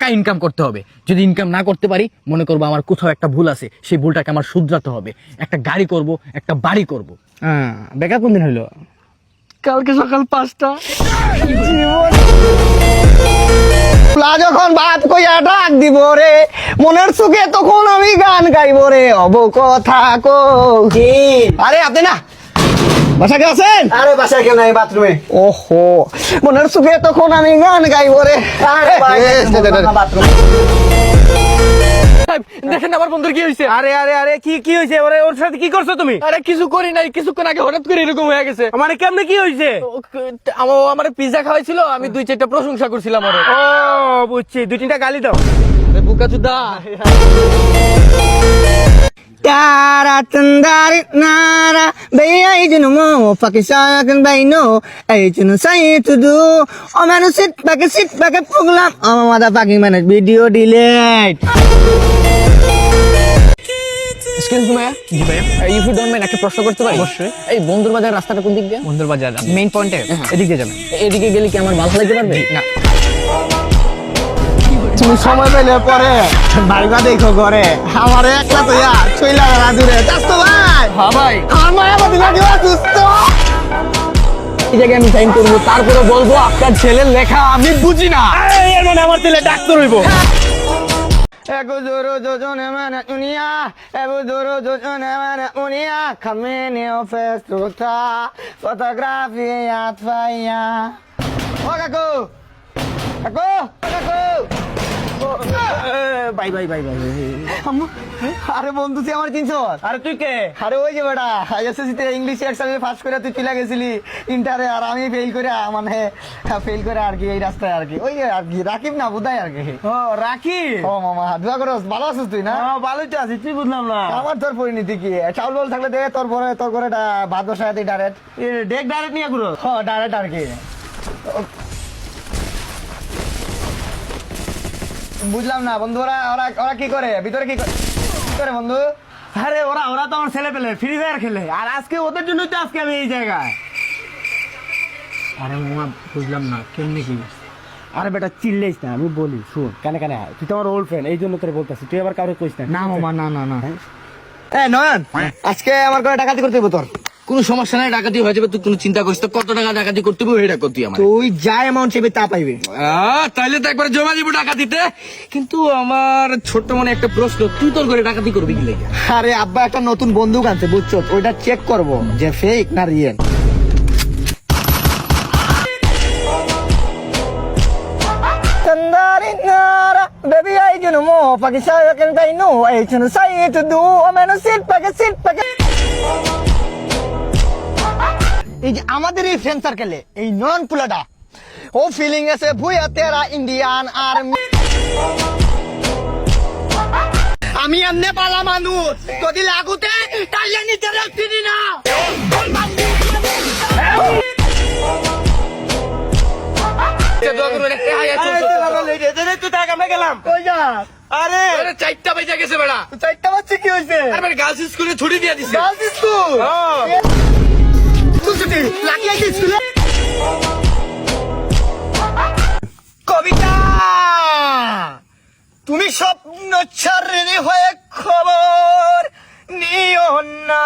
টাকা ইনকাম করতে হবে। যদি ইনকাম না করতে পারি, মনে করবো আমার কোথাও একটা ভুল আছে, সেই ভুলটাকে আমার শুধরাতে হবে। একটা গাড়ি করব, একটা বাড়ি করব। বেকার কোন দিন হইলো? কালকে সকাল 5টা। যখন ভাত কইয়া ডাক দিব রে, মনের সুখে তখন আমি গান গাইব রে, অব কথা কো। আরে আপনি না বাসা কে আছেন? আরে বাসায় কেউ নাই, বাথরুমে। ওহো, মনের সুখে তখন আমি গান গাইব রে। দেখেন আমার বন্ধুর কি হয়েছে। আরে আরে আরে কি হয়েছে? ওর সাথে কি করছো তুমি? আরে কিছু করি নাই, কিছুক্ষণ আগে হঠাৎ করে এরকম হয়ে গেছে। মানে কেমনে কি হয়েছে? আমার পিজা খাওয়াইছিল, আমি 2-4টা প্রশংসা করছিলাম। আরে ও বুঝছি, 2-3টা গালি দাও। বুকাচুদা। Tara tandari nara, bay you know more, fucking shark and bay no, you know say to do. Oh man, sit back and program. Oh motherfucking man, video delete. Excuse me, জি ভাই, if you don't mind একটা প্রশ্ন করতে পারি? অবশ্যই। এই বন্ধুর বাজার রাস্তাটা কোন দিক দিয়ে? বন্ধুর বাজার মেইন পয়েন্টে এদিক দিয়ে যাবেন। এদিকে গেলে কি আমার ভালো লাগতে পারবে? না, তুমি সময় পেলে পরে বাড়িটা দেখো ঘরে, আমার একলা তো ইয়া চইলা রাজুরে যাস তো ভাই। হ্যাঁ ভাই, আমার মায়াবতী লাগে সুস্থ। এই জায়গায় আমি সাইন করবো, তারপরে বলবো আপনার ছেলের লেখা আমি বুঝি না। এর মানে আমার ছেলে ডাক্তার হইব। Ego duro jojone mana dunia, ego duro jojone mana dunia, kamene ofestruta, fotografia tvaya. Oh kako, kako. Bye bye bye bye. আরে বন্ধু তুই আমার চিনছ? আরে তুই কে? আরে ওই যে বেটা এসএসসি তে ইংলিশ এক্সামে পাস করে তুই চলে গেছিলি ইন্টারে, আর আমি ফেল করে, মানে ফেল করে আর কি এই রাস্তায় আর কি, ওই আর কি রাকিব না বুদাই আর কি। ও রাখি। ও মামা দোয়া করস, ভালো আছিস তুই না? ভালোই তো আছি, তুই বুঝলাম না। আমার তোর পরিণতি কি? চাউল বল থাকলে দে, তোর পরে ভাত বসায় দিই ডাইরেক্ট। ডেক ডাইরেক্ট নিয়ে ঘুরো। হ্যাঁ ডাইরেক্ট আর কি। বুঝলাম না বন্ধু, ওরা কি করে ভিতরে, কি করে বন্ধু? আরে ওরা তো আমার ছেলে পেলে ফ্রি ফায়ার খেলে, আর আজকে ওদের জন্যই তো আজকে আমি এই জায়গায়। আরে মামা বুঝলাম না কেমনি কি? আরে বেটা চিল্লাইস না, আমি বলি শুন, কানে কানে আয়। তুই তো আমার ওল্ড ফ্রেন্ড, এই জন্য তোরে বলতেছি, তুই আবার কাউকে কইস না। না মামা, না না না, নয়ন আজকে আমার করে ডাকাতি করতে হইব তোর। কোনো সমস্যা নাই, ডাকাতি হয়ে যাবে, তুই কোনো চিন্তা করিস না। কত টাকা ডাকাতি করতে হবে এটা করতে আমার। তুই যা অ্যামাউন্ট চাইবি তা পাইবে। তাইলে তো একবার জমা দিব ডাকাতিতে। কিন্তু আমার ছোট্ট মনে একটা প্রশ্ন, তুই তোর করে ডাকাতি করবি কি লাগে? আরে আব্বা একটা নতুন বন্দুক আনছে বুঝছো, ওইটা চেক করব যে ফেক না real. Baby, I do no more. Pakistan, I can say no. I don't say it to do. I'm gonna sit back. এই যে আমাদের এই ফ্রেন্ড সার্কেলে এই নন পুলাটা ও ফিলিং আছে ভুয়া তেরা ইন্ডিয়ান আর্মি। আমি এমনি পালা মানুষ, যদি লাগুতে তাইলে নিতে রাখছিনি না। তুই থাক, আমরা গেলাম। কই যা? আরে 4টা বেজে গেছে বেড়া। 4টা বাজছে, কি হয়েছে? গার্লস স্কুলে ছুটি দিয়ে দিছে। Girls school? স্কুল ছুটি লাকি আছে স্কুলে। কবিতা, তুমি স্বপ্ন ছাড়নি হয়ে খবর নিও না।